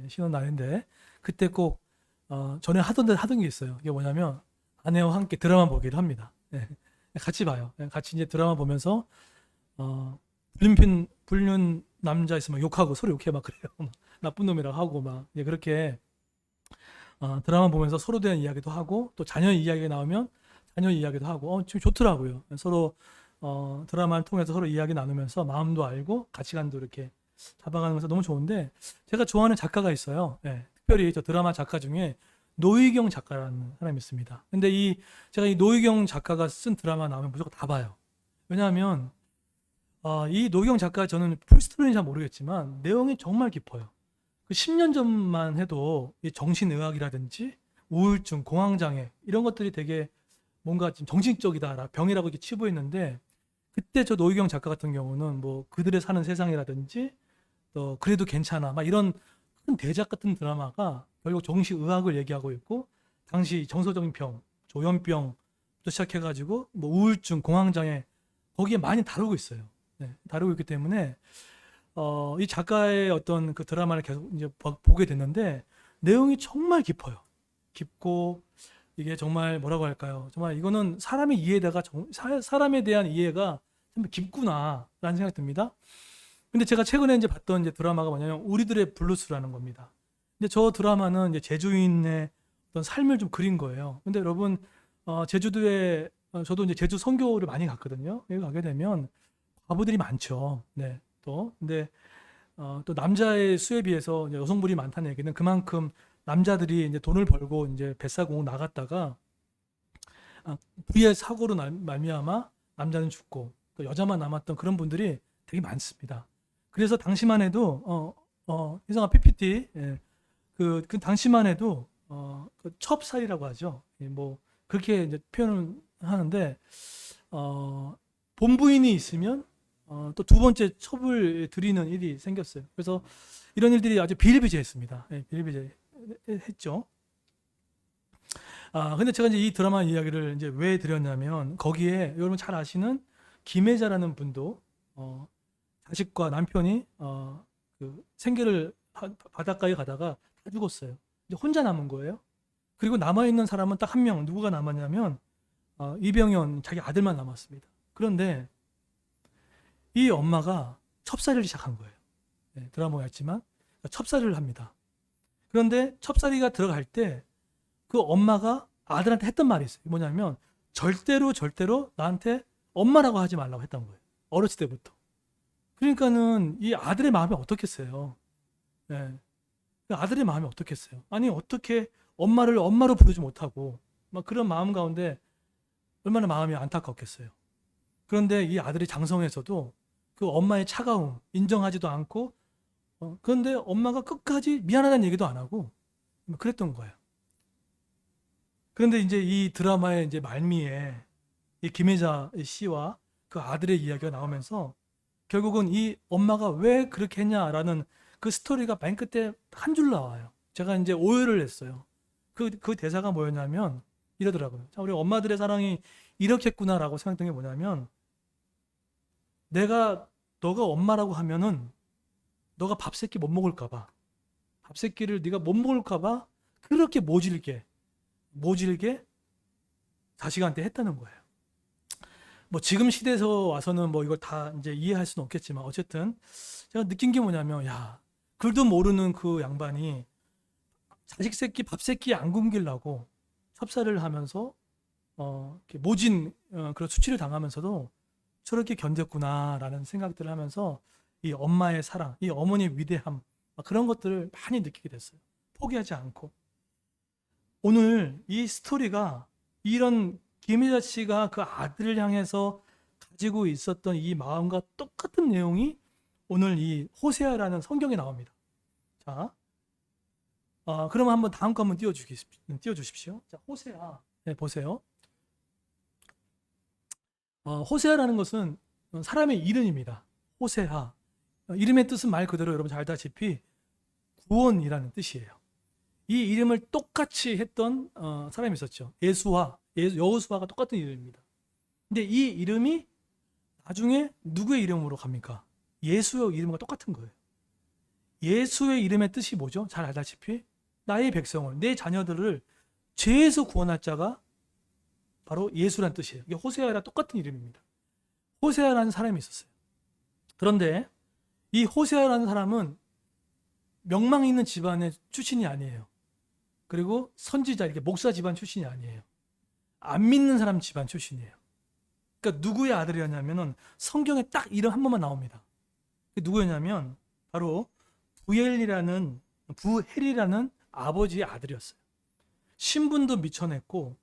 신혼 날인데 그때 꼭 전에 하던 게 있어요. 이게 뭐냐면 아내와 함께 드라마 보기를 합니다. 같이 봐요. 같이 이제 드라마 보면서 불륜 남자 있으면 욕하고 서로 욕해 막 그래요. 막 나쁜 놈이라고 하고 막 그렇게 드라마 보면서 서로 대한 이야기도 하고 또 자녀 이야기가 나오면 자녀 이야기도 하고 지금 좋더라고요. 서로 드라마를 통해서 서로 이야기 나누면서 마음도 알고 가치관도 이렇게 잡아가면서 너무 좋은데 제가 좋아하는 작가가 있어요. 특별히 저 드라마 작가 중에 노희경 작가라는 사람이 있습니다. 근데 제가 이 노희경 작가가 쓴 드라마 나오면 무조건 다 봐요. 왜냐하면 이 노희경 작가 저는 풀스토리는 잘 모르겠지만 내용이 정말 깊어요. 그 10년 전만 해도 이 정신의학이라든지 우울증, 공황장애 이런 것들이 되게 뭔가 좀 정신적이다, 병이라고 이렇게 치부했는데 그때 저 노희경 작가 같은 경우는 뭐 그들의 사는 세상이라든지 또 그래도 괜찮아 막 이런 큰 대작 같은 드라마가 결국 정신의학을 얘기하고 있고 당시 정서적인 병, 조현병부터 시작해가지고 뭐 우울증, 공황장애 거기에 많이 다루고 있어요. 다루고 있기 때문에 이 작가의 어떤 그 드라마를 계속 이제 보게 됐는데 내용이 정말 깊어요. 깊고 이게 정말 뭐라고 할까요? 정말 이거는 사람의 이해다가 사람에 대한 이해가 참 깊구나라는 생각이 듭니다. 근데 제가 최근에 이제 봤던 이제 드라마가 뭐냐면 우리들의 블루스라는 겁니다. 근데 저 드라마는 이제 제주인의 어떤 삶을 좀 그린 거예요. 근데 여러분 제주도에 저도 이제 제주 선교를 많이 갔거든요. 여기 가게 되면 과부들이 많죠. 네. 근데 또 남자의 수에 비해서 이제 여성분이 많다는 얘기는 그만큼 남자들이 이제 돈을 벌고 이제 뱃사공 나갔다가 불의의 사고로 말미암아 남자는 죽고 또 여자만 남았던 그런 분들이 되게 많습니다. 그래서 당시만 해도 희성아 PPT 그 당시만 해도 그 첩살이라고 하죠. 뭐 그렇게 이제 표현을 하는데 본부인이 있으면 또 두 번째 첩을 드리는 일이 생겼어요. 그래서 이런 일들이 아주 비일비재했습니다. 비일비재했죠. 근데 제가 이제 이 드라마 이야기를 이제 왜 드렸냐면 거기에 여러분 잘 아시는 김혜자라는 분도 자식과 남편이 그 생계를 바닷가에 가다가 다 죽었어요. 이제 혼자 남은 거예요. 그리고 남아 있는 사람은 딱 한 명, 누구가 남았냐면 이병현 자기 아들만 남았습니다. 그런데 이 엄마가 첩살이를 시작한 거예요. 드라마였지만 첩살이를 합니다. 그런데 첩살이가 들어갈 때 그 엄마가 아들한테 했던 말이 있어요. 뭐냐면 절대로 나한테 엄마라고 하지 말라고 했던 거예요. 어렸을 때부터. 그러니까는 이 아들의 마음이 어떻겠어요. 아들의 마음이 어떻겠어요. 아니 어떻게 엄마를 엄마로 부르지 못하고 막 그런 마음 가운데 얼마나 마음이 안타깝겠어요. 그런데 이 아들이 장성에서도 그 엄마의 차가움 인정하지도 않고 그런데 엄마가 끝까지 미안하다는 얘기도 안 하고 그랬던 거예요. 그런데 이제 이 드라마의 이제 말미에 이 김혜자 씨와 그 아들의 이야기가 나오면서 결국은 이 엄마가 왜 그렇게 했냐라는 그 스토리가 맨 끝에 한 줄 나와요. 제가 이제 오해를 했어요. 그 대사가 뭐였냐면 이러더라고요. 자, 우리 엄마들의 사랑이 이렇겠구나라고 생각했던 게 뭐냐면 너가 엄마라고 하면은 너가 밥 세끼 못 먹을까 봐. 밥 세끼를 네가 못 먹을까 봐 그렇게 모질게 자식한테 했다는 거예요. 뭐 지금 시대에서 와서는 뭐 이걸 다 이제 이해할 수는 없겠지만 어쨌든 제가 느낀 게 뭐냐면 야, 글도 모르는 그 양반이 자식 새끼 밥 새끼 안 굶기려고 첩살을 하면서 이렇게 모진 그런 수치를 당하면서도 저렇게 견뎠구나라는 생각들을 하면서 이 엄마의 사랑, 이 어머니의 위대함 그런 것들을 많이 느끼게 됐어요. 포기하지 않고. 오늘 이 스토리가 이런 김혜자 씨가 그 아들을 향해서 가지고 있었던 이 마음과 똑같은 내용이 오늘 이 호세아라는 성경에 나옵니다. 자, 그러면 한번 다음 거 한번 띄워주십시오. 자, 호세아. 네, 보세요. 호세아라는 것은 사람의 이름입니다. 호세아. 이름의 뜻은 말 그대로 여러분 잘 알다시피 구원이라는 뜻이에요. 이 이름을 똑같이 했던 사람이 있었죠. 여호수아가 똑같은 이름입니다. 근데 이 이름이 나중에 누구의 이름으로 갑니까? 예수의 이름과 똑같은 거예요. 예수의 이름의 뜻이 뭐죠? 잘 알다시피 나의 백성을, 내 자녀들을 죄에서 구원할 자가 바로 예수란 뜻이에요. 이게 호세아랑 똑같은 이름입니다. 호세아라는 사람이 있었어요. 그런데 이 호세아라는 사람은 명망 있는 집안의 출신이 아니에요. 그리고 선지자, 이렇게 목사 집안 출신이 아니에요. 안 믿는 사람 집안 출신이에요. 그러니까 누구의 아들이었냐면은 성경에 딱 이름 한 번만 나옵니다. 누구였냐면 바로 부헬이라는 아버지의 아들이었어요. 신분도 미천했고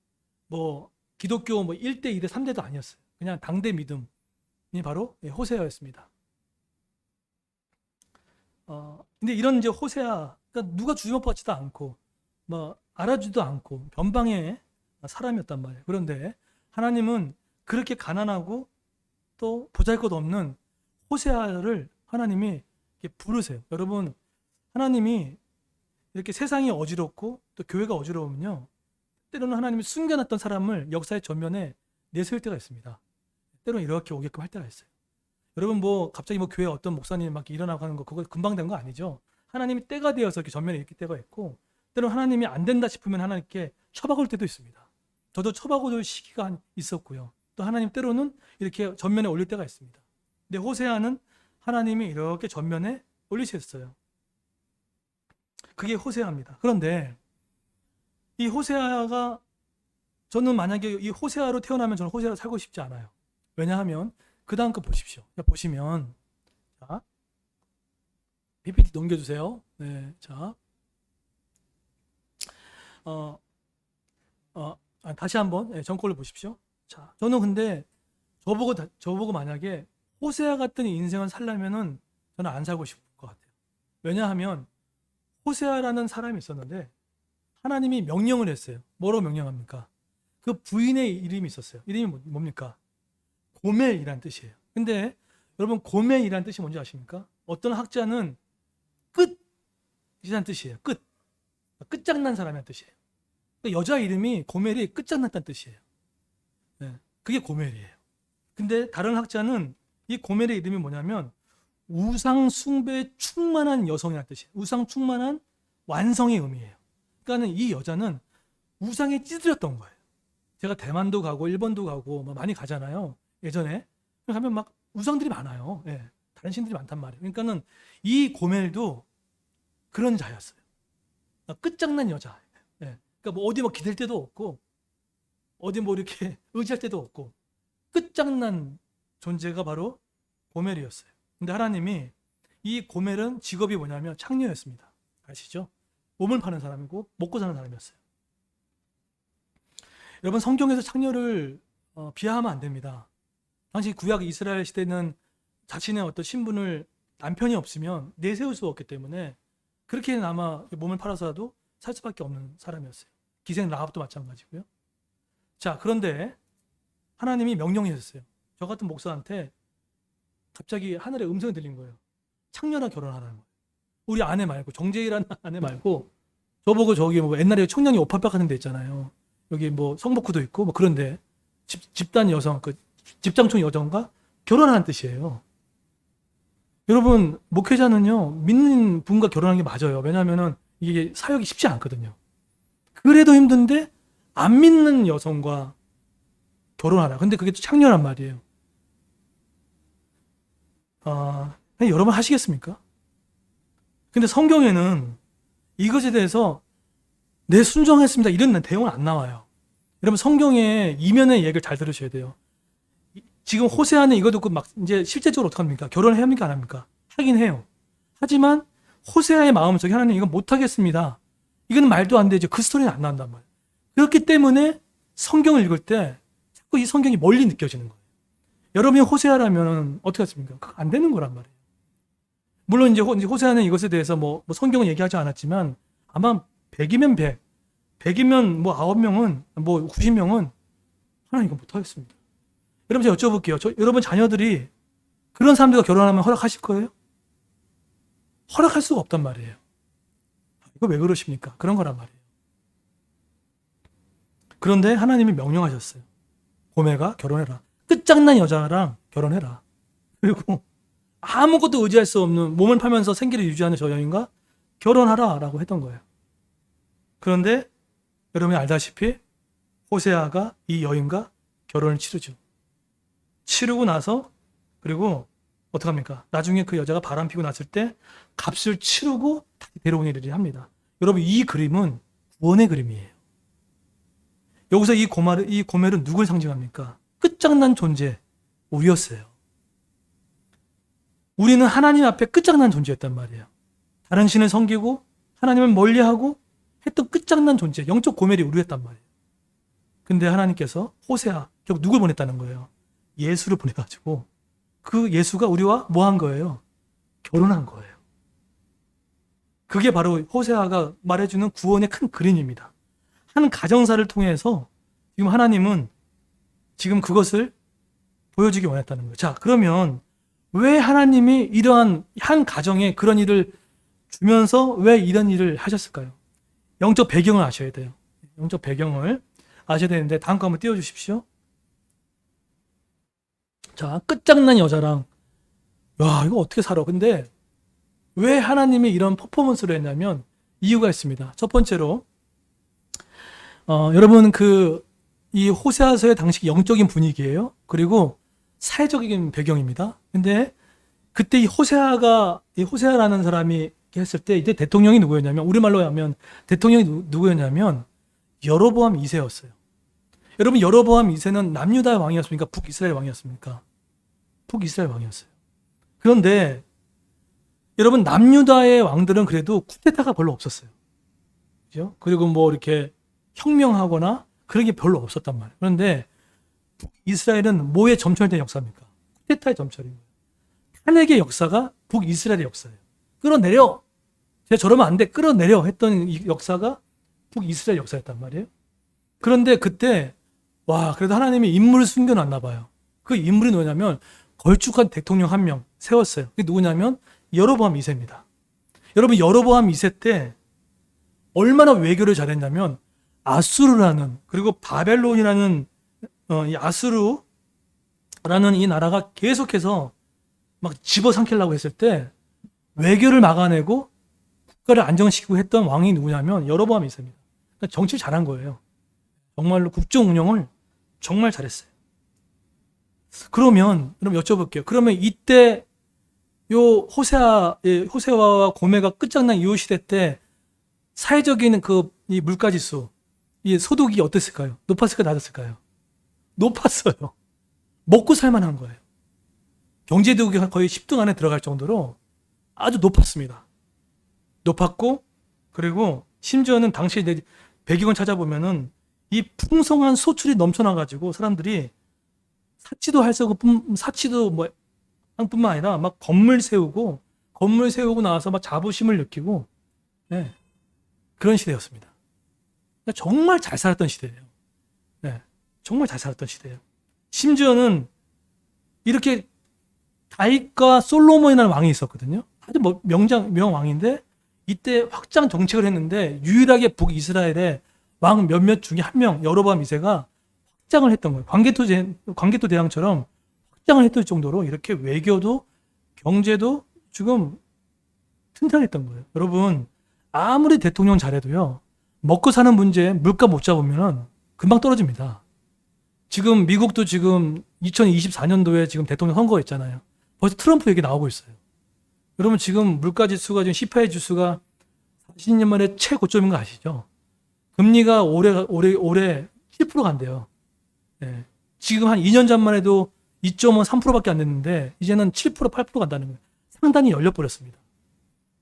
뭐 기독교 뭐 1대, 2대, 3대도 아니었어요. 그냥 당대 믿음이 바로 호세아였습니다. 근데 이런 이제 호세아, 그러니까 누가 주목받지도 않고 뭐 알아주지도 않고 변방의 사람이었단 말이에요. 그런데 하나님은 그렇게 가난하고 또 보잘것없는 호세아를 하나님이 이렇게 부르세요. 여러분, 하나님이 이렇게 세상이 어지럽고 또 교회가 어지러우면요, 때로는 하나님이 숨겨놨던 사람을 역사의 전면에 내세울 때가 있습니다. 때로는 이렇게 오게끔 할 때가 있어요. 여러분, 뭐 갑자기 뭐 교회 어떤 목사님 막 일어나고 하는 거, 그거 금방 된 거 아니죠. 하나님이 때가 되어서 이렇게 전면에 있을 때가 있고, 때로는 하나님이 안 된다 싶으면 하나님께 쳐박을 때도 있습니다. 저도 쳐박을 시기가 있었고요. 또 하나님 때로는 이렇게 전면에 올릴 때가 있습니다. 근데 호세아는 하나님이 이렇게 전면에 올리셨어요. 그게 호세아입니다. 그런데 이 호세아가, 저는 만약에 이 호세아로 태어나면 저는 호세아로 살고 싶지 않아요. 왜냐하면 그 다음 거 보십시오. 보시면, 자, PPT 넘겨주세요. 네, 자, 다시 한번 전꼴을 보십시오. 자, 저는 근데 저보고 만약에 호세아 같은 인생을 살려면은 저는 안 살고 싶을 것 같아요. 왜냐하면 호세아라는 사람이 있었는데 하나님이 명령을 했어요. 뭐로 명령합니까? 그 부인의 이름이 있었어요. 이름이 뭡니까? 고멜이란 뜻이에요. 근데 여러분, 고멜이란 뜻이 뭔지 아십니까? 어떤 학자는 끝이란 뜻이에요. 끝장난 사람이란 뜻이에요. 그러니까 여자 이름이 고멜이 끝장났다는 뜻이에요. 네, 그게 고멜이에요. 근데 다른 학자는 이 고멜의 이름이 뭐냐면 우상 숭배에 충만한 여성이라는 뜻이에요. 우상 충만한 완성의 의미예요. 그러니까 이 여자는 우상에 찌들었던 거예요. 제가 대만도 가고 일본도 가고 많이 가잖아요. 예전에 가면 막 우상들이 많아요. 예, 다른 신들이 많단 말이에요. 그러니까는 이 고멜도 그런 자였어요. 끝장난 여자. 예, 그러니까 뭐 어디 뭐 기댈 데도 없고 어디 뭐 이렇게 의지할 데도 없고 끝장난 존재가 바로 고멜이었어요. 근데 하나님이 이 고멜은 직업이 뭐냐면 창녀였습니다. 아시죠? 몸을 파는 사람이고 먹고 사는 사람이었어요. 여러분, 성경에서 창녀를 비하하면 안 됩니다. 당시 구약 이스라엘 시대는 자신의 어떤 신분을, 남편이 없으면 내세울 수 없기 때문에 그렇게 아마 몸을 팔아서라도 살 수밖에 없는 사람이었어요. 기생 라합도 마찬가지고요. 자, 그런데 하나님이 명령하셨어요. 저 같은 목사한테 갑자기 하늘에 음성이 들린 거예요. 창녀랑 결혼하라는 거예요. 우리 아내 말고, 정재희라는 아내 말고, 저보고 저기 뭐 옛날에 청량리 오팔박 하는 데 있잖아요. 여기 뭐 성복구도 있고 뭐 그런데 집단 여성, 그 집장총 여성과 결혼하는 뜻이에요. 여러분, 목회자는요, 믿는 분과 결혼하는 게 맞아요. 왜냐하면은 이게 사역이 쉽지 않거든요. 그래도 힘든데 안 믿는 여성과 결혼하라. 근데 그게 또 창녀란 말이에요. 여러분 하시겠습니까? 근데 성경에는 이것에 대해서 네, 순종했습니다, 이런 내용은 안 나와요. 여러분, 성경의 이면의 얘기를 잘 들으셔야 돼요. 지금 호세아는 이거 듣고 막 이제 실제적으로 어떻게 합니까? 결혼을 합니까, 안 합니까? 하긴 해요. 하지만 호세아의 마음속에 하나님 이건 못하겠습니다, 이건 말도 안 되죠. 그 스토리는 안 나온단 말이에요. 그렇기 때문에 성경을 읽을 때 자꾸 이 성경이 멀리 느껴지는 거예요. 여러분이 호세아라면 어떻게 하십니까? 그거 안 되는 거란 말이에요. 물론 이제 호세아는 이것에 대해서 뭐 성경은 얘기하지 않았지만 아마 100이면 100이면 뭐 9명은 뭐 90명은 하나님 이거 못하겠습니다. 여러분, 제가 여쭤볼게요. 여러분 자녀들이 그런 사람들과 결혼하면 허락하실 거예요? 허락할 수가 없단 말이에요. 이거 왜 그러십니까? 그런 거란 말이에요. 그런데 하나님이 명령하셨어요. 고멜과 결혼해라. 끝장난 여자랑 결혼해라. 그리고 아무것도 의지할 수 없는 몸을 팔면서 생계를 유지하는 저 여인과 결혼하라라고 했던 거예요. 그런데 여러분이 알다시피 호세아가 이 여인과 결혼을 치르죠. 치르고 나서 그리고 어떡합니까? 나중에 그 여자가 바람피고 났을 때 값을 치르고 다시 데려온 일을 합니다. 여러분 이 그림은 구원의 그림이에요. 여기서 이 고멜은 누굴 상징합니까? 끝장난 존재, 우리였어요. 우리는 하나님 앞에 끝장난 존재였단 말이에요. 다른 신을 섬기고 하나님을 멀리하고 했던 끝장난 존재, 영적 고멜이 우리였단 말이에요. 근데 하나님께서 호세아, 결국 누굴 보냈다는 거예요? 예수를 보내가지고 그 예수가 우리와 뭐 한 거예요? 결혼한 거예요. 그게 바로 호세아가 말해주는 구원의 큰 그림입니다. 한 가정사를 통해서 지금 하나님은 지금 그것을 보여주기 원했다는 거예요. 자, 그러면 왜 하나님이 이러한 한 가정에 그런 일을 주면서 왜 이런 일을 하셨을까요? 영적 배경을 아셔야 돼요. 영적 배경을 아셔야 되는데 다음 거 한번 띄워주십시오. 자, 끝장난 여자랑 야 이거 어떻게 살아? 근데 왜 하나님이 이런 퍼포먼스를 했냐면 이유가 있습니다. 첫 번째로 여러분 이 호세아서의 당시 영적인 분위기예요. 그리고 사회적인 배경입니다. 근데 그때 이 호세아라는 사람이 했을 때 이제 대통령이 누구였냐면 우리말로 하면 대통령이 누구였냐면 여로보암 2세였어요. 여러분 여로보암 2세는 남유다 왕이었습니까? 북이스라엘 왕이었습니까? 북이스라엘 왕이었어요. 그런데 여러분 남유다의 왕들은 그래도 쿠데타가 별로 없었어요. 그죠? 그리고 뭐 이렇게 혁명하거나 그런 게 별로 없었단 말이에요. 그런데 이스라엘은 뭐의 점철된 역사입니까? 쿠데타의 점철인 거예요. 탄핵의 역사가 북이스라엘의 역사예요. 끌어내려! 제가 저러면 안 돼! 끌어내려! 했던 이 역사가 북이스라엘 역사였단 말이에요. 그런데 그때 와 그래도 하나님이 인물을 숨겨놨나 봐요. 그 인물이 누구냐면 걸쭉한 대통령 한 명 세웠어요. 그게 누구냐면 여로보암 2세입니다. 여러분 여로보암 2세 때 얼마나 외교를 잘했냐면 아수르라는 그리고 바벨론이라는 이 아수르라는 이 나라가 계속해서 막 집어삼키려고 했을 때 외교를 막아내고 국가를 안정시키고 했던 왕이 누구냐면 여로보암 2세입니다. 그러니까 정치를 잘한 거예요. 정말로 국정 운영을 정말 잘했어요. 그러면 여쭤볼게요. 그러면 이때 요 호세아와 고멜가 끝장난 이후 시대 때 사회적인 이 물가지수, 이 소득이 어땠을까요? 높았을까요? 낮았을까요? 높았어요. 먹고 살만한 거예요. 경제도가 거의 10등 안에 들어갈 정도로 아주 높았습니다. 높았고 그리고 심지어는 당시 배경을 찾아보면은 이 풍성한 소출이 넘쳐나가지고 사람들이 사치도 뭐 뿐만 아니라 막 건물 세우고 나서 막 자부심을 느끼고 네, 그런 시대였습니다. 그러니까 정말 잘 살았던 시대예요. 네, 정말 잘 살았던 시대예요. 심지어는 이렇게 다윗과 솔로몬이라는 왕이 있었거든요. 아주 명왕인데 이때 확장 정책을 했는데 유일하게 북이스라엘의 왕 몇몇 중에 한 명 여로보암 2세가 확장을 했던 거예요. 광개토 대왕처럼 확장을 했던 정도로 이렇게 외교도 경제도 지금 튼튼했던 거예요. 여러분 아무리 대통령 잘해도요 먹고 사는 문제 물가 못 잡으면 금방 떨어집니다. 지금 미국도 지금 2024년도에 지금 대통령 선거했잖아요. 벌써 트럼프 얘기 나오고 있어요. 여러분 지금 물가 지수가 지금 CPI 지수가 40년 만에 최고점인 거 아시죠? 금리가 올해 7% 간대요. 네. 지금 한 2년 전만 해도 2.5, 3%밖에 안 됐는데 이제는 7%, 8% 간다는 거예요. 상단이 열려버렸습니다.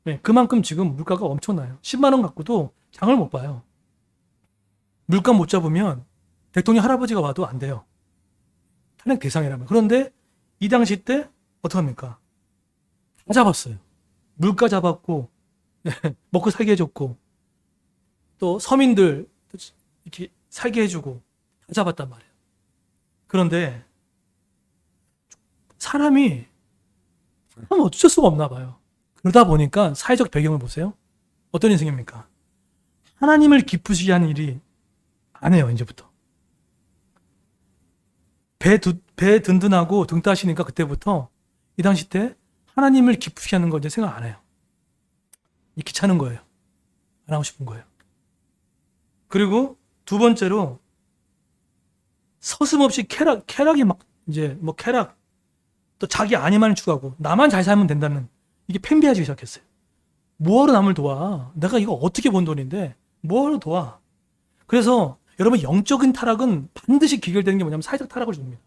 네. 그만큼 지금 물가가 엄청나요. 10만 원 갖고도 장을 못 봐요. 물가 못 잡으면 대통령 할아버지가 와도 안 돼요. 탄핵 대상이라면. 그런데 이 당시 때 어떡합니까? 다 잡았어요. 물가 잡았고 먹고 살게 해줬고 또 서민들 이렇게 살게 해주고 다 잡았단 말이에요. 그런데 사람이 어쩔 수가 없나 봐요. 그러다 보니까 사회적 배경을 보세요. 어떤 인생입니까? 하나님을 기쁘시게 하는 일이 안 해요. 이제부터. 배 든든하고 등 따시니까 그때부터 이 당시 때 하나님을 기쁘게 하는 거 이제 생각 안 해요. 이 귀찮은 거예요. 안 하고 싶은 거예요. 그리고 두 번째로 서슴없이 쾌락이 막 이제 뭐 쾌락 또 자기 아니만 추구하고 나만 잘 살면 된다는 이게 팽배해지기 시작했어요. 뭐하러 남을 도와? 내가 이거 어떻게 번 돈인데 뭐하러 도와? 그래서 여러분 영적인 타락은 반드시 귀결되는 게 뭐냐면 사회적 타락을 줍니다.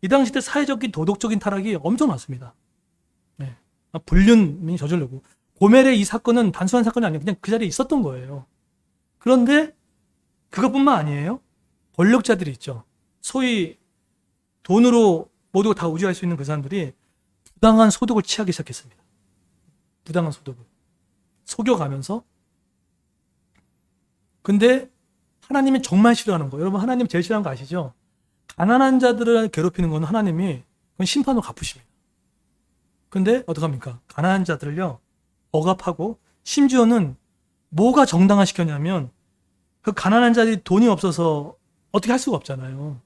이 당시 때 사회적인 도덕적인 타락이 엄청 많습니다. 네. 불륜이 저지르고 고멜의 이 사건은 단순한 사건이 아니에요. 그냥 그 자리에 있었던 거예요. 그런데 그것뿐만 아니에요. 권력자들이 있죠. 소위 돈으로 모두 다 우지할 수 있는 그 사람들이 부당한 소득을 취하기 시작했습니다. 부당한 소득을 속여가면서. 근데 하나님이 정말 싫어하는 거, 여러분 하나님 제일 싫어하는 거 아시죠? 가난한 자들을 괴롭히는 건 하나님이 그건 심판으로 갚으십니다. 근데 어떡합니까? 가난한 자들을요 억압하고, 심지어는 뭐가 정당화시켰냐면 그 가난한 자들이 돈이 없어서 어떻게 할 수가 없잖아요.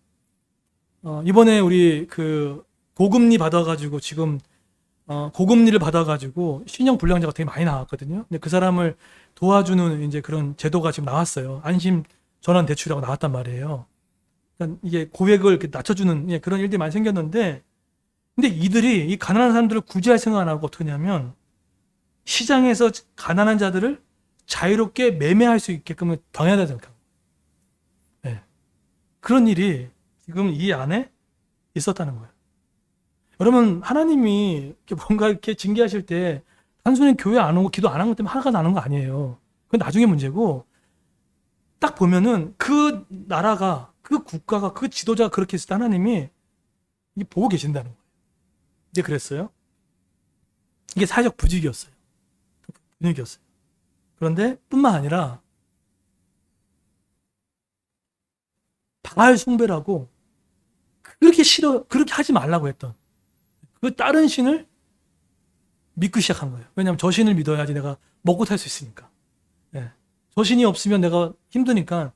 이번에 우리 그 고금리 받아가지고 지금 고금리를 받아가지고 신용 불량자가 되게 많이 나왔거든요. 근데 그 사람을 도와주는 이제 그런 제도가 지금 나왔어요. 안심 전환 대출이라고 나왔단 말이에요. 그러니까 이게 고액을 이렇게 낮춰주는 그런 일들이 많이 생겼는데, 근데 이들이 이 가난한 사람들을 구제할 생각 안 하고 어떻게 하냐면 시장에서 가난한 자들을 자유롭게 매매할 수 있게끔 당해야 되니까. 네. 그런 일이 지금 이 안에 있었다는 거예요. 여러분 하나님이 뭔가 이렇게 징계하실 때 단순히 교회 안 오고 기도 안 한 것 때문에 화가 나는 거 아니에요. 그건 나중에 문제고, 딱 보면은 그 나라가, 그 국가가, 그 지도자가 그렇게 했을 때 하나님이 이게 보고 계신다는 거예요. 이제 그랬어요. 이게 사회적 분위기였어요. 분위기였어요. 그런데 뿐만 아니라 바알 숭배라고 그렇게 싫어, 그렇게 하지 말라고 했던 그 다른 신을 믿기 시작한 거예요. 왜냐하면 저 신을 믿어야지 내가 먹고 살 수 있으니까. 네. 저 신이 없으면 내가 힘드니까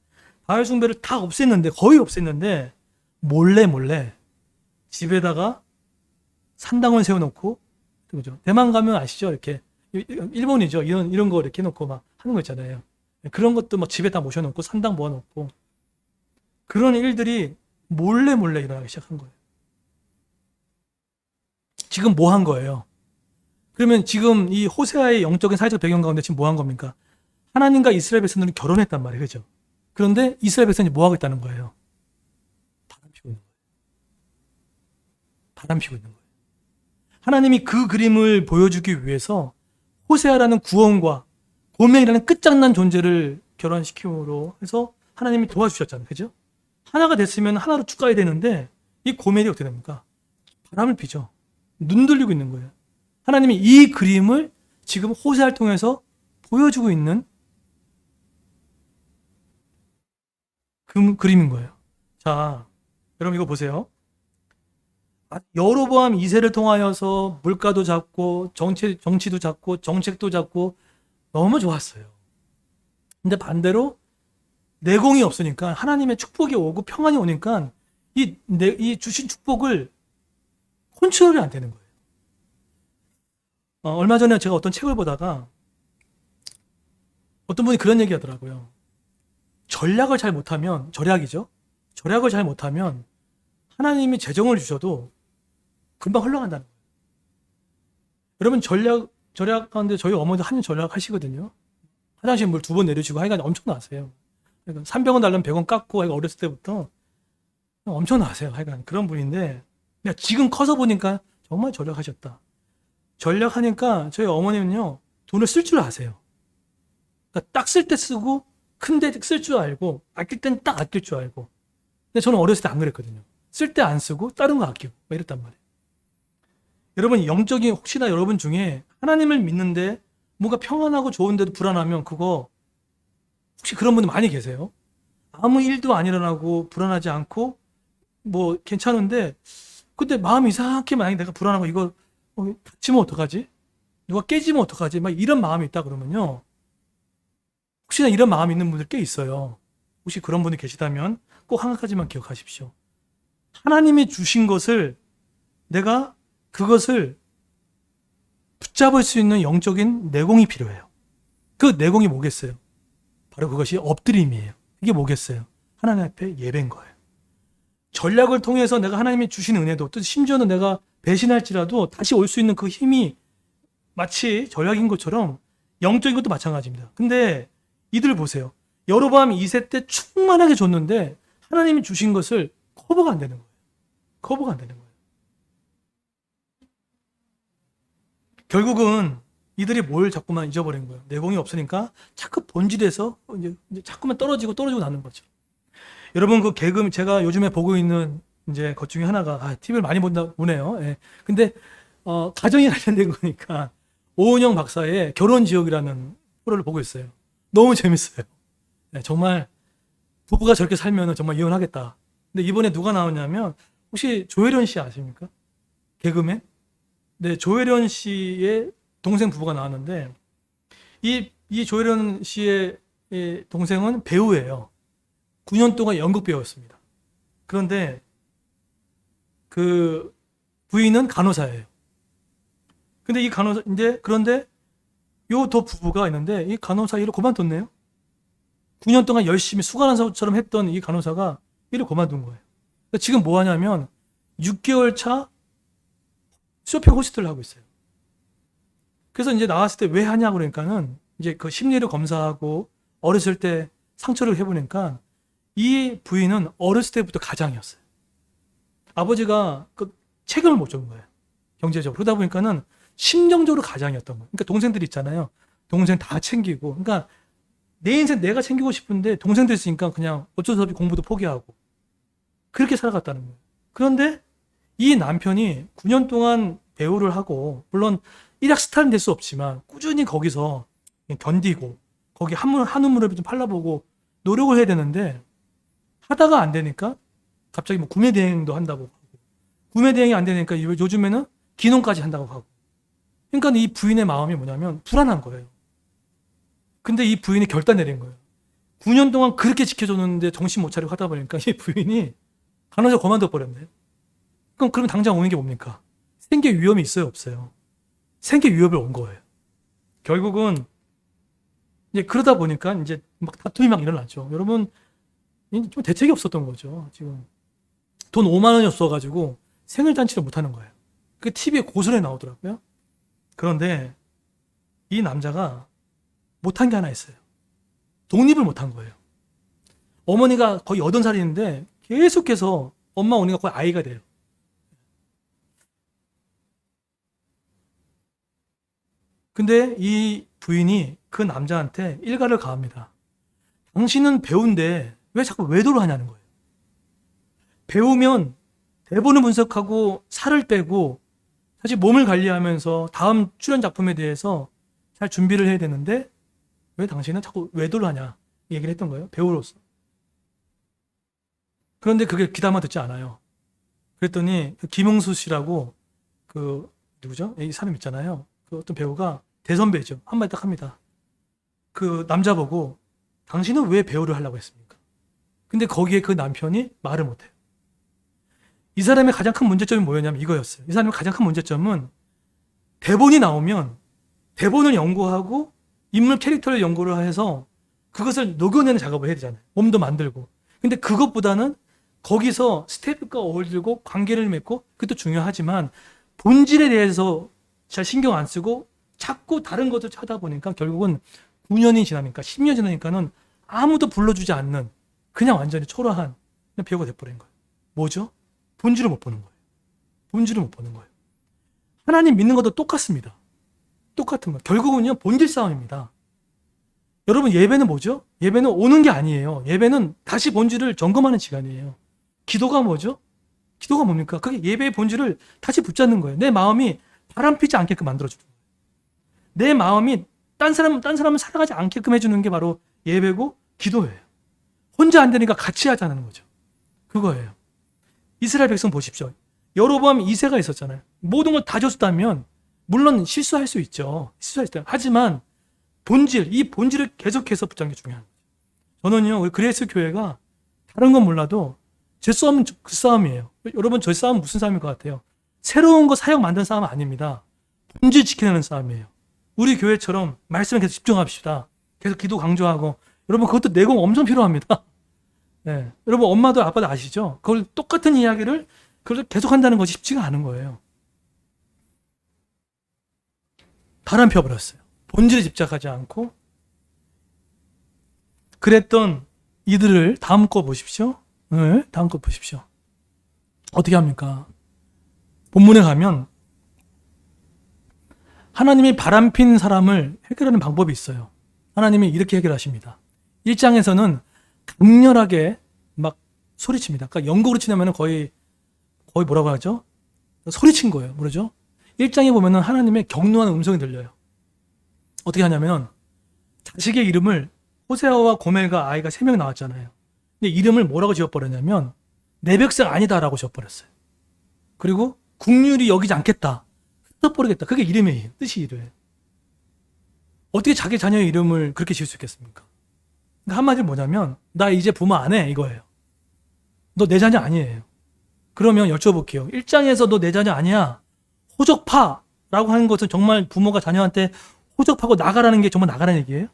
바알 숭배를 다 없앴는데, 거의 없앴는데 몰래 집에다가 산당을 세워놓고, 그죠? 대만 가면 아시죠? 이렇게 일본이죠. 이런 거 이렇게 해놓고 막 하는 거 있잖아요. 그런 것도 막 집에다 모셔놓고 산당 모아놓고 그런 일들이 몰래 일어나기 시작한 거예요. 지금 뭐 한 거예요? 그러면 지금 이 호세아의 영적인 사회적 배경 가운데 지금 뭐 한 겁니까? 하나님과 이스라엘 백성들은 결혼했단 말이에요. 그죠? 그런데 이스라엘 백성이 뭐 하고 있다는 거예요? 바람 피고 있는 거예요. 바람 피고 있는 거예요. 하나님이 그 그림을 보여주기 위해서 호세아라는 구원과 고멜이라는 끝장난 존재를 결혼시킴으로 해서 하나님이 도와주셨잖아요. 그죠? 하나가 됐으면 하나로 쭉 가야 되는데 이 고멜이 어떻게 됩니까? 바람을 피죠. 눈 돌리고 있는 거예요. 하나님이 이 그림을 지금 호세아를 통해서 보여주고 있는 그 그림인 거예요. 자, 여러분 이거 보세요. 여로보암 2세를 통하여서 물가도 잡고 정치도 잡고 정책도 잡고 너무 좋았어요. 근데 반대로 내공이 없으니까, 하나님의 축복이 오고 평안이 오니까 이 주신 축복을 컨트롤이 안 되는 거예요. 얼마 전에 제가 어떤 책을 보다가 어떤 분이 그런 얘기 하더라고요. 전략을 잘 못하면, 절약이죠. 절약을 잘 못하면 하나님이 재정을 주셔도 금방 흘러간다는 거예요. 여러분 절약하는데 저희 어머니도 한일 절약 하시거든요. 화장실 물 2번 내려주고 하여간 엄청 나세요. 그러니까 300원 달라면 100원 깎고, 어렸을 때부터 엄청 나세요. 하여간 그런 분인데, 지금 커서 보니까 정말 절약하셨다. 절약하니까 저희 어머니는요 돈을 쓸 줄 아세요. 그러니까 딱 쓸 때 쓰고 큰데 쓸 줄 알고, 아낄 땐 딱 아낄 줄 알고. 근데 저는 어렸을 때 안 그랬거든요. 쓸 때 안 쓰고 다른 거 아끼고 막 이랬단 말이에요. 여러분 영적인, 혹시나 여러분 중에 하나님을 믿는데 뭔가 평안하고 좋은데도 불안하면, 그거 혹시 그런 분들 많이 계세요? 아무 일도 안 일어나고 불안하지 않고 뭐 괜찮은데, 근데 마음이 이상하게, 만약에 내가 불안하고 이거 다치면 어떡하지? 누가 깨지면 어떡하지? 막 이런 마음이 있다 그러면요, 혹시나 이런 마음이 있는 분들 꽤 있어요. 혹시 그런 분이 계시다면 꼭 한 가지만 기억하십시오. 하나님이 주신 것을, 내가 그것을 붙잡을 수 있는 영적인 내공이 필요해요. 그 내공이 뭐겠어요? 바로 그것이 엎드림이에요. 이게 뭐겠어요? 하나님 앞에 예배인 거예요. 전략을 통해서 내가 하나님이 주신 은혜도, 또 심지어는 내가 배신할지라도 다시 올 수 있는 그 힘이 마치 전략인 것처럼 영적인 것도 마찬가지입니다. 근데 이들 보세요. 여로보암 2세 때 충만하게 줬는데 하나님이 주신 것을 커버가 안 되는 거예요. 커버가 안 되는 거예요. 결국은 이들이 뭘 자꾸만 잊어버린 거예요. 내공이 없으니까 자꾸 본질에서 이제 자꾸만 떨어지고 나는 거죠. 여러분 그 개그 제가 요즘에 보고 있는 이제 것 중에 하나가 TV를 많이 보네요. 예. 근데 가정에 관련된 거니까 오은영 박사의 결혼 지옥이라는 프로를 보고 있어요. 너무 재밌어요. 네, 정말 부부가 저렇게 살면 정말 이혼하겠다. 근데 이번에 누가 나오냐면 혹시 조혜련 씨 아십니까? 개그맨? 네, 조혜련 씨의 동생 부부가 나왔는데 이 조혜련 씨의 동생은 배우예요. 9년 동안 연극 배우였습니다. 그런데 그 부인은 간호사예요. 근데 이 간호사 그런데 요 더 부부가 있는데 이 간호사 일을 그만뒀네요. 9년 동안 열심히 수간호사처럼 했던 이 간호사가 일을 그만둔 거예요. 지금 뭐 하냐면 6개월 차 쇼핑 호스텔을 하고 있어요. 그래서 이제 나왔을 때 왜 하냐 그러니까는 이제 그 심리를 검사하고 어렸을 때 상처를 해보니까 이 부인은 어렸을 때부터 가장이었어요. 아버지가 그 책임을 못 준 거예요. 경제적으로. 그러다 보니까는 심정적으로 가장이었던 거예요. 그러니까 동생들 있잖아요. 동생 다 챙기고. 그러니까 내 인생 내가 챙기고 싶은데 동생들 있으니까 그냥 어쩔 수 없이 공부도 포기하고. 그렇게 살아갔다는 거예요. 그런데 이 남편이 9년 동안 배우를 하고 물론 일약 스타는 될 수 없지만 꾸준히 거기서 견디고 거기 한 우물을 좀 팔라보고 노력을 해야 되는데 하다가 안 되니까 갑자기 뭐 구매 대행도 한다고 하고 구매 대행이 안 되니까 요즘에는 기농까지 한다고 하고 그러니까 이 부인의 마음이 뭐냐면 불안한 거예요. 근데 이 부인이 결단 내린 거예요. 9년 동안 그렇게 지켜줬는데 정신 못 차리고 하다 보니까 이 부인이 간호사 그만둬 버렸네요. 그럼 당장 오는 게 뭡니까? 생계 위험이 있어요, 없어요? 생계 위협을 온 거예요. 결국은 이제 그러다 보니까 이제 막 다툼이 막 일어나죠. 여러분 좀 대책이 없었던 거죠. 지금 돈 5만 원이 없어가지고 생일 잔치를 못 하는 거예요. 그 TV에 고스란히 나오더라고요. 그런데 이 남자가 못한 게 하나 있어요. 독립을 못한 거예요. 어머니가 거의 80살인데 계속해서 엄마 오니까 거의 아이가 돼요. 근데 이 부인이 그 남자한테 일가를 가합니다. 당신은 배우인데 왜 자꾸 외도를 하냐는 거예요. 배우면 대본을 분석하고 살을 빼고 사실 몸을 관리하면서 다음 출연 작품에 대해서 잘 준비를 해야 되는데 왜 당신은 자꾸 외도를 하냐 얘기를 했던 거예요. 배우로서. 그런데 그게 귀담아 듣지 않아요. 그랬더니 그 김웅수 씨라고 그 누구죠? 이 사람 있잖아요. 그 어떤 배우가 대선배죠. 한마디 딱 합니다. 그 남자 보고 당신은 왜 배우를 하려고 했습니까? 근데 거기에 그 남편이 말을 못해요. 이 사람의 가장 큰 문제점이 뭐였냐면 이거였어요. 이 사람의 가장 큰 문제점은 대본이 나오면 대본을 연구하고 인물 캐릭터를 연구를 해서 그것을 녹여내는 작업을 해야 되잖아요. 몸도 만들고. 근데 그것보다는 거기서 스태프과 어울리고 관계를 맺고 그것도 중요하지만 본질에 대해서 잘 신경 안 쓰고 자꾸 다른 것을 하다 보니까 결국은 9년이 지나니까 10년 지나니까는 아무도 불러주지 않는 그냥 완전히 초라한 배우가 돼버린 거예요. 뭐죠? 본질을 못 보는 거예요. 본질을 못 보는 거예요. 하나님 믿는 것도 똑같습니다. 똑같은 거예요. 결국은요 본질 싸움입니다. 여러분 예배는 뭐죠? 예배는 오는 게 아니에요. 예배는 다시 본질을 점검하는 시간이에요. 기도가 뭐죠? 기도가 뭡니까? 그게 예배의 본질을 다시 붙잡는 거예요. 내 마음이 바람피지 않게끔 만들어주는 거예요. 내 마음이 딴 사람을 살아가지 않게끔 해주는 게 바로 예배고 기도예요. 혼자 안 되니까 같이 하자는 거죠. 그거예요. 이스라엘 백성 보십시오. 여로보암 2세가 있었잖아요. 모든 걸 다 줬다면 물론 실수할 수 있죠. 실수할 수 있다. 하지만 이 본질을 계속해서 붙잡는 게 중요한 거죠. 저는요, 우리 그레이스 교회가 다른 건 몰라도 제 싸움은 그 싸움이에요. 여러분, 저 싸움은 무슨 싸움일 것 같아요? 새로운 거 사역 만든 싸움은 아닙니다. 본질 지키는 싸움이에요. 우리 교회처럼 말씀에 계속 집중합시다. 계속 기도 강조하고. 여러분 그것도 내공 엄청 필요합니다. 네. 여러분 엄마도 아빠도 아시죠? 그걸 똑같은 이야기를 그걸 계속 한다는 것이 쉽지가 않은 거예요. 바람 펴버렸어요. 본질에 집착하지 않고. 그랬던 이들을 다음 거 보십시오. 네, 다음 거 보십시오. 어떻게 합니까? 본문에 가면 하나님이 바람핀 사람을 해결하는 방법이 있어요. 하나님이 이렇게 해결하십니다. 1장에서는 강렬하게 막 소리칩니다. 그러니까 영국으로 치면 거의 뭐라고 하죠? 소리친 거예요. 뭐죠? 1장에 보면은 하나님의 격노하는 음성이 들려요. 어떻게 하냐면 자식의 이름을 호세아와 고멜과 아이가 3명 나왔잖아요. 근데 이름을 뭐라고 지어버렸냐면 내 백성 아니다라고 지어버렸어요. 그리고 국률이 여기지 않겠다. 흩어버리겠다. 그게 이름의 뜻이 이래요. 어떻게 자기 자녀의 이름을 그렇게 지을 수 있겠습니까? 그러니까 한마디로 뭐냐면 나 이제 부모 안 해 이거예요. 너 내 자녀 아니에요. 그러면 여쭤볼게요. 1장에서 너 내 자녀 아니야. 호적파라고 하는 것은 정말 부모가 자녀한테 호적파고 나가라는 게 정말 나가라는 얘기예요?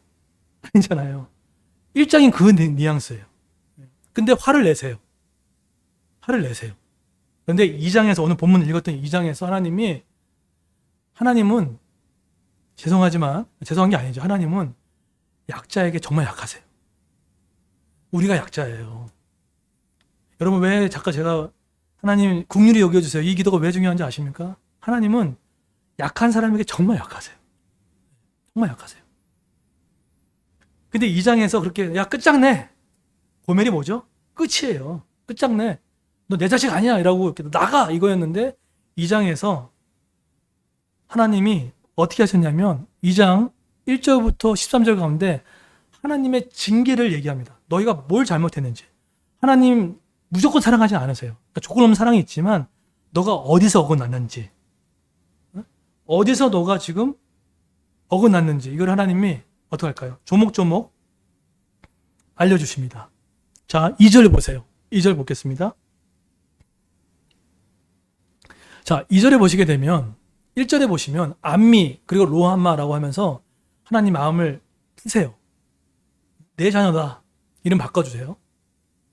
아니잖아요. 1장인 그 뉘앙스예요. 근데 화를 내세요. 그런데 2장에서 오늘 본문 읽었던 2장에서 하나님은 죄송한 게 아니죠. 하나님은 약자에게 정말 약하세요. 우리가 약자예요. 여러분 왜 제가 하나님 국률이 여겨주세요. 이 기도가 왜 중요한지 아십니까? 하나님은 약한 사람에게 정말 약하세요. 정말 약하세요. 근데 2장에서 그렇게 야 끝장내. 고멜이 뭐죠? 끝이에요. 끝장내. 너 내 자식 아니야 이라고 이렇게 나가 이거였는데 2장에서 하나님이 어떻게 하셨냐면 2장 1절부터 13절 가운데 하나님의 징계를 얘기합니다. 너희가 뭘 잘못했는지. 하나님 무조건 사랑하지 않으세요. 그러니까 조건 없는 사랑이 있지만 너가 어디서 어긋났는지, 어디서 너가 지금 어긋났는지 이걸 하나님이 어떻게 할까요? 조목조목 알려주십니다. 자, 2절 보세요. 2절 보겠습니다. 자, 2절에 보시게 되면 1절에 보시면 암미 그리고 로함마라고 하면서 하나님 마음을 푸세요. 내 자녀다. 이름 바꿔주세요.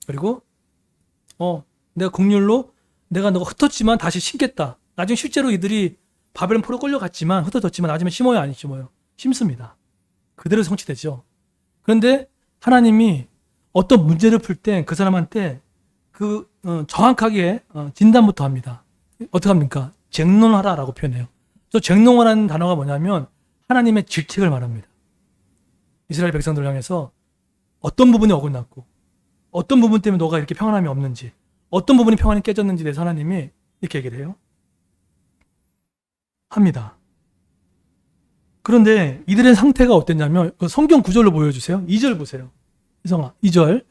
그리고 내가 국률로 내가 너가 흩었지만 다시 심겠다. 나중에 실제로 이들이 바벨론 포로 끌려갔지만 흩어졌지만 나중에 심어요 안 심어요? 심습니다. 그대로 성취되죠. 그런데 하나님이 어떤 문제를 풀 때 그 사람한테 정확하게 진단부터 합니다. 어떻게 합니까? 쟁론하라라고 표현해요. 저 쟁론하라는 단어가 뭐냐면 하나님의 질책을 말합니다. 이스라엘 백성들 향해서 어떤 부분이 어긋났고 어떤 부분 때문에 너가 이렇게 평안함이 없는지 어떤 부분이 평안이 깨졌는지 대해서 하나님이 이렇게 얘기를 해요. 합니다. 그런데 이들의 상태가 어땠냐면 그 성경 구절로 보여주세요. 2절 보세요. 이성아 2절.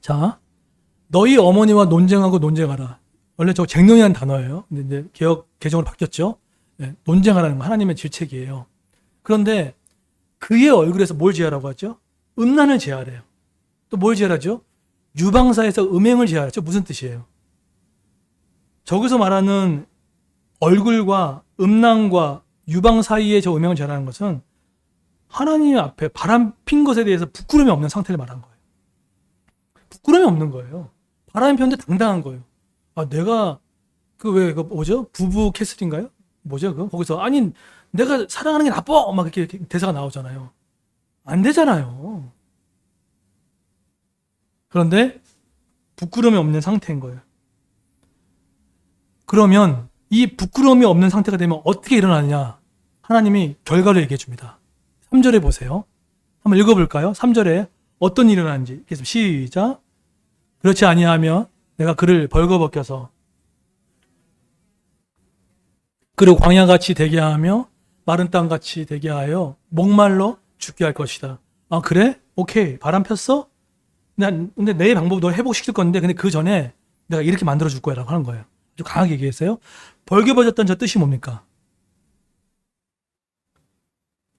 자, 너희 어머니와 논쟁하라. 원래 저 쟁론이라는 단어예요. 근데 이제 개정으로 바뀌었죠. 네, 논쟁하라는 거 하나님의 질책이에요. 그런데 그의 얼굴에서 뭘 제하라고 하죠? 음란을 제하래요. 또 뭘 제하죠? 유방사에서 음행을 제하죠. 무슨 뜻이에요? 저기서 말하는 얼굴과 음란과 유방 사이에 저 음행을 제하라는 것은 하나님 앞에 바람 핀 것에 대해서 부끄러움이 없는 상태를 말한 거예요. 부끄러움이 없는 거예요. 바람이 폈는데 당당한 거예요. 내가 그거 뭐죠? 부부 캐슬인가요? 뭐죠? 거기서 아니 내가 사랑하는 게 나빠 막 이렇게 대사가 나오잖아요. 안 되잖아요. 그런데 부끄러움이 없는 상태인 거예요. 그러면 이 부끄러움이 없는 상태가 되면 어떻게 일어나느냐? 하나님이 결과를 얘기해 줍니다. 3절에 보세요. 한번 읽어볼까요? 3절에 어떤 일이 일어나는지. 시작. 그렇지 아니하면 내가 그를 벌거벗겨서 그를 광야같이 되게 하며 마른 땅같이 되게 하여 목말로 죽게 할 것이다. 그래? 오케이. 바람 폈어? 근데 내 방법 너 회복시킬 건데 근데 그 전에 내가 이렇게 만들어 줄 거야 라고 하는 거예요. 아주 강하게 얘기했어요. 벌거벗었다는 저 뜻이 뭡니까?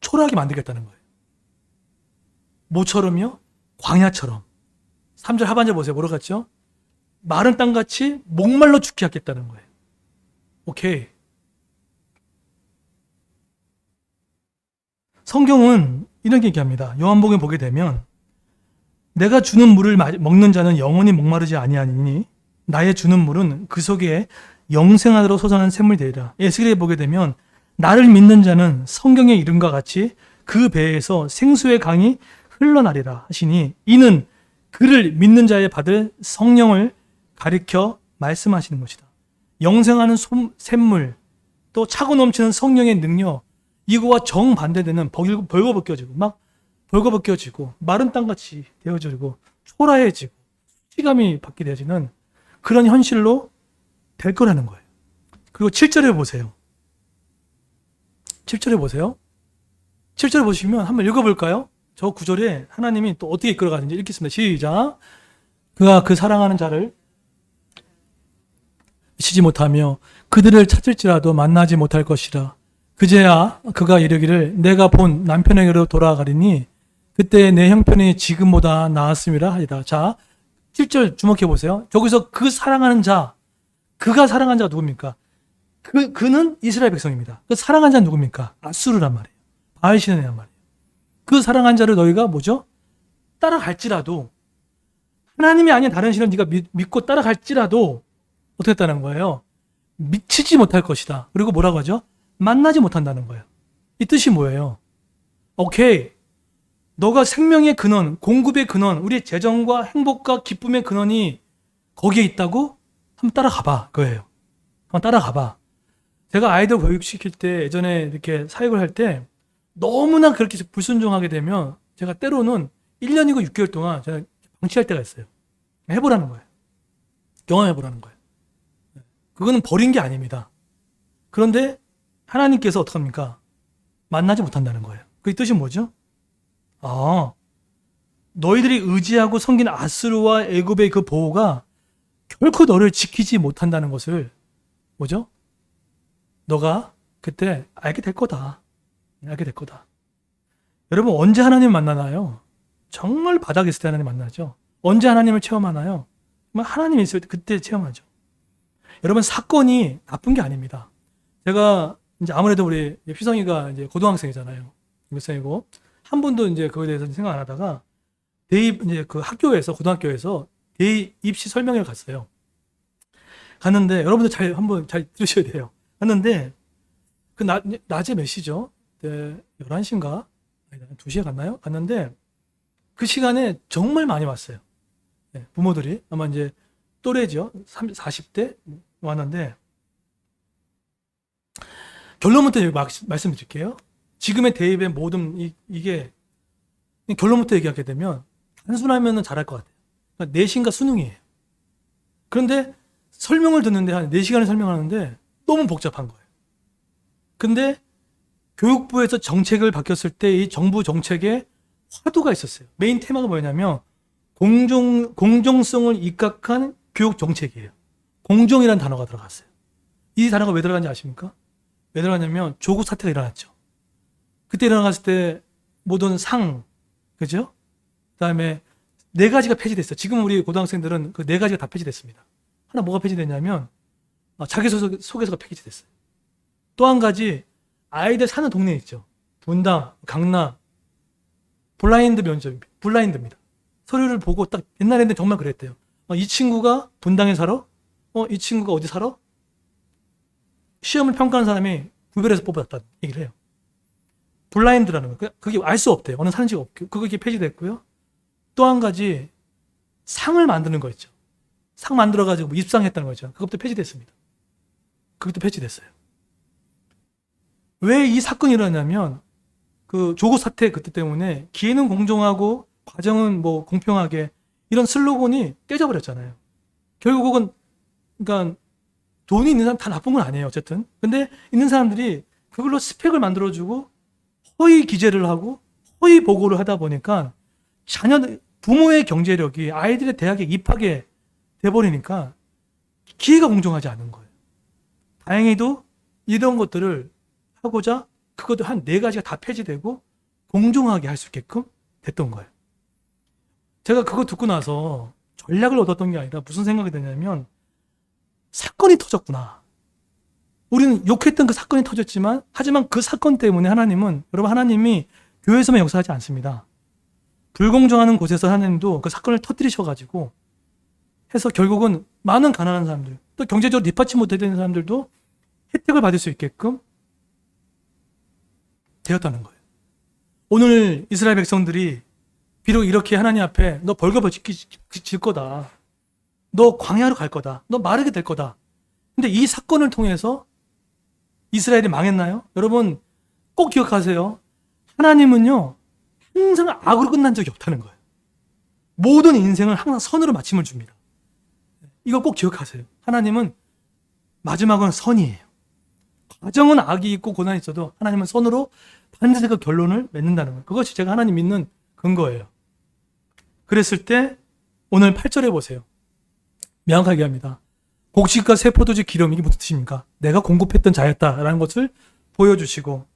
초라하게 만들겠다는 거예요. 모처럼요? 광야처럼. 3절 하반절 보세요. 뭐라고 했죠? 마른 땅같이 목말로 죽게 하겠다는 거예요. 오케이. 성경은 이런 얘기합니다. 요한복음에 보게 되면 내가 주는 물을 먹는 자는 영원히 목마르지 아니하니 나의 주는 물은 그 속에 영생하도록 솟아나는 샘물이 되리라. 에스겔에 보게 되면 나를 믿는 자는 성경의 이름과 같이 그 배에서 생수의 강이 흘러나리라 하시니 이는 그를 믿는 자에 받을 성령을 가리켜 말씀하시는 것이다. 영생하는 샘물, 또 차고 넘치는 성령의 능력, 이거와 정반대되는 벌거벗겨지고 막 벌거벗겨지고 마른 땅같이 되어지고 초라해지고 수치감이 받게 되어지는 그런 현실로 될 거라는 거예요. 그리고 7절에 보세요. 7절에 보세요. 7절 보시면 한번 읽어볼까요? 저 구절에 하나님이 또 어떻게 이끌어가는지 읽겠습니다. 시작. 그가 그 사랑하는 자를 미치지 못하며 그들을 찾을지라도 만나지 못할 것이라. 그제야 그가 이르기를 내가 본 남편에게로 돌아가리니 그때 내 형편이 지금보다 나았음이라 하리라. 자, 7절 주목해 보세요. 저기서 그 사랑하는 자, 그가 사랑하는 자가 누굽니까? 그는 이스라엘 백성입니다. 그 사랑하는 자는 누굽니까? 아수르란 말이에요. 바알신이란 말이에요. 그 사랑하는 자를 너희가 뭐죠? 따라갈지라도 하나님이 아닌 다른 신을 네가 믿고 따라갈지라도 어떻게 했다는 거예요? 미치지 못할 것이다. 그리고 뭐라고 하죠? 만나지 못한다는 거예요. 이 뜻이 뭐예요? 오케이. 너가 생명의 근원, 공급의 근원, 우리의 재정과 행복과 기쁨의 근원이 거기에 있다고? 한번 따라가봐. 그거예요. 한번 따라가봐. 제가 아이들 교육시킬 때 예전에 이렇게 사역을 할 때 너무나 그렇게 불순종하게 되면 제가 때로는 1년이고 6개월 동안 제가 방치할 때가 있어요. 해보라는 거예요. 경험해보라는 거예요. 그거는 버린 게 아닙니다. 그런데 하나님께서 어떡합니까? 만나지 못한다는 거예요. 그 뜻이 뭐죠? 너희들이 의지하고 섬긴 아수르와 애굽의 그 보호가 결코 너를 지키지 못한다는 것을 뭐죠? 너가 그때 알게 될 거다. 알게 될 거다. 여러분 언제 하나님 만나나요? 정말 바닥에 있을 때 하나님 만나죠. 언제 하나님을 체험하나요? 하나님이 있을 때 그때 체험하죠. 여러분 사건이 나쁜 게 아닙니다. 제가 이제 아무래도 우리 휘성이가 이제 고등학생이잖아요. 고등학생이고 한 번도 이제 그거에 대해서 생각 안 하다가 대입 이제 그 학교에서 고등학교에서 대입 입시 설명회를 갔어요. 갔는데 여러분들 한번 잘 들으셔야 돼요. 갔는데 그 낮에 몇 시죠? 네, 11시인가? 2시에 갔나요? 갔는데 그 시간에 정말 많이 왔어요. 네, 부모들이 아마 이제 또래죠. 40대 왔는데 결론부터 말씀드릴게요. 지금의 대입의 모든 이게 결론부터 얘기하게 되면 단순하면 잘할 것 같아요. 그러니까 내신과 수능이에요. 그런데 설명을 듣는데 한 4시간을 설명하는데 너무 복잡한 거예요. 근데 교육부에서 정책을 바뀌었을 때 이 정부 정책에 화두가 있었어요. 메인 테마가 뭐냐면 공정성을 입각한 교육 정책이에요. 공정이라는 단어가 들어갔어요. 이 단어가 왜 들어간지 아십니까? 왜 들어갔냐면 조국 사태가 일어났죠. 그때 일어났을 때 모든 그죠? 그다음에 4가지가 폐지됐어요. 지금 우리 고등학생들은 그 4가지가 다 폐지됐습니다. 하나 뭐가 폐지됐냐면 자기소개서가 폐지됐어요. 또 한 가지 아이들 사는 동네 있죠. 분당, 강남, 블라인드입니다. 서류를 보고 딱 옛날에는 정말 그랬대요. 이 친구가 분당에 살아? 이 친구가 어디 살아? 시험을 평가하는 사람이 구별해서 뽑았다는 얘기를 해요. 블라인드라는 거. 그게 알 수 없대요. 어느 사는지가 없고. 그게 폐지됐고요. 또 한 가지 상을 만드는 거 있죠. 상 만들어가지고 입상했다는 거죠. 그것도 폐지됐습니다. 그것도 폐지됐어요. 왜 이 사건이 일어나냐면 그 조국 사태 그때 때문에 기회는 공정하고 과정은 뭐 공평하게 이런 슬로건이 떼져버렸잖아요. 결국은 그러니까 돈이 있는 사람 다 나쁜 건 아니에요. 어쨌든. 근데 있는 사람들이 그걸로 스펙을 만들어주고 허위 기재를 하고 허위 보고를 하다 보니까 부모의 경제력이 아이들의 대학에 입학에 돼버리니까 기회가 공정하지 않은 거예요. 다행히도 이런 것들을 하고자 그것도 한 4가지가 다 폐지되고 공정하게 할 수 있게끔 됐던 거예요. 제가 그거 듣고 나서 전략을 얻었던 게 아니라 무슨 생각이 드냐면 사건이 터졌구나. 우리는 욕했던 그 사건이 터졌지만 하지만 그 사건 때문에 하나님이 교회에서만 역사하지 않습니다. 불공정하는 곳에서 하나님도 그 사건을 터뜨리셔가지고 해서 결국은 많은 가난한 사람들, 또 경제적으로 뒷받치 못되는 사람들도 혜택을 받을 수 있게끔 되었다는 거예요. 오늘 이스라엘 백성들이 비록 이렇게 하나님 앞에 너 벌거벗질 거다. 너 광야로 갈 거다. 너 마르게 될 거다. 근데 이 사건을 통해서 이스라엘이 망했나요? 여러분 꼭 기억하세요. 하나님은요 항상 악으로 끝난 적이 없다는 거예요. 모든 인생을 항상 선으로 마침을 줍니다. 이거 꼭 기억하세요. 하나님은 마지막은 선이에요. 과정은 악이 있고 고난이 있어도 하나님은 선으로 반드시 그 결론을 맺는다는 거예요. 그것이 제가 하나님 믿는 근거예요. 그랬을 때 오늘 8절에 보세요. 명확하게 합니다. 곡식과 새 포도주 기름, 이게 무슨 뜻입니까? 내가 공급했던 자였다라는 것을 보여주시고,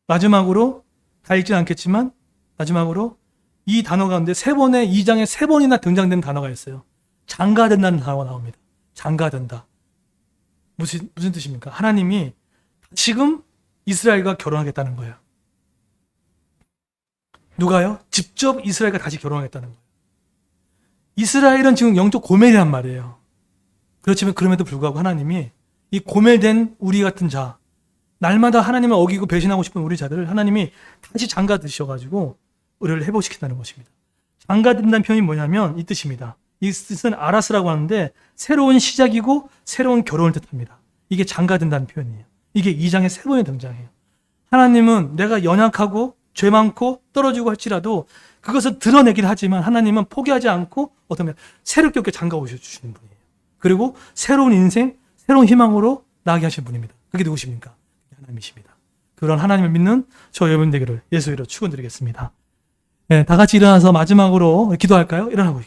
마지막으로 다 읽진 않겠지만 마지막으로 이 단어 가운데 3번에 2장에 3번이나 등장되는 단어가 있어요. 장가든다는 단어가 나옵니다. 장가든다. 무슨 뜻입니까? 하나님이 지금 이스라엘과 결혼하겠다는 거예요. 누가요? 직접 이스라엘과 다시 결혼하겠다는 거예요. 이스라엘은 지금 영적 고멜이란 말이에요. 그렇지만 그럼에도 불구하고 하나님이 이 고멜된 우리 같은 자, 날마다 하나님을 어기고 배신하고 싶은 우리 자들을 하나님이 다시 장가드셔가지고 의뢰를 회복시킨다는 것입니다. 장가든다는 표현이 뭐냐면 이 뜻입니다. 이 뜻은 아라스라고 하는데 새로운 시작이고 새로운 결혼을 뜻합니다. 이게 장가든다는 표현이에요. 이게 2장에 3번에 등장해요. 하나님은 내가 연약하고 죄 많고 떨어지고 할지라도 그것을 드러내긴 하지만 하나님은 포기하지 않고 어쩌면 새롭게 장가 오셔주시는 분이에요. 그리고 새로운 인생, 새로운 희망으로 나아가게 하신 분입니다. 그게 누구십니까? 하나님이십니다. 그런 하나님을 믿는 저 여러분 되기를 예수 이름으로 축원드리겠습니다. 네, 다 같이 일어나서 마지막으로 기도할까요? 일어나고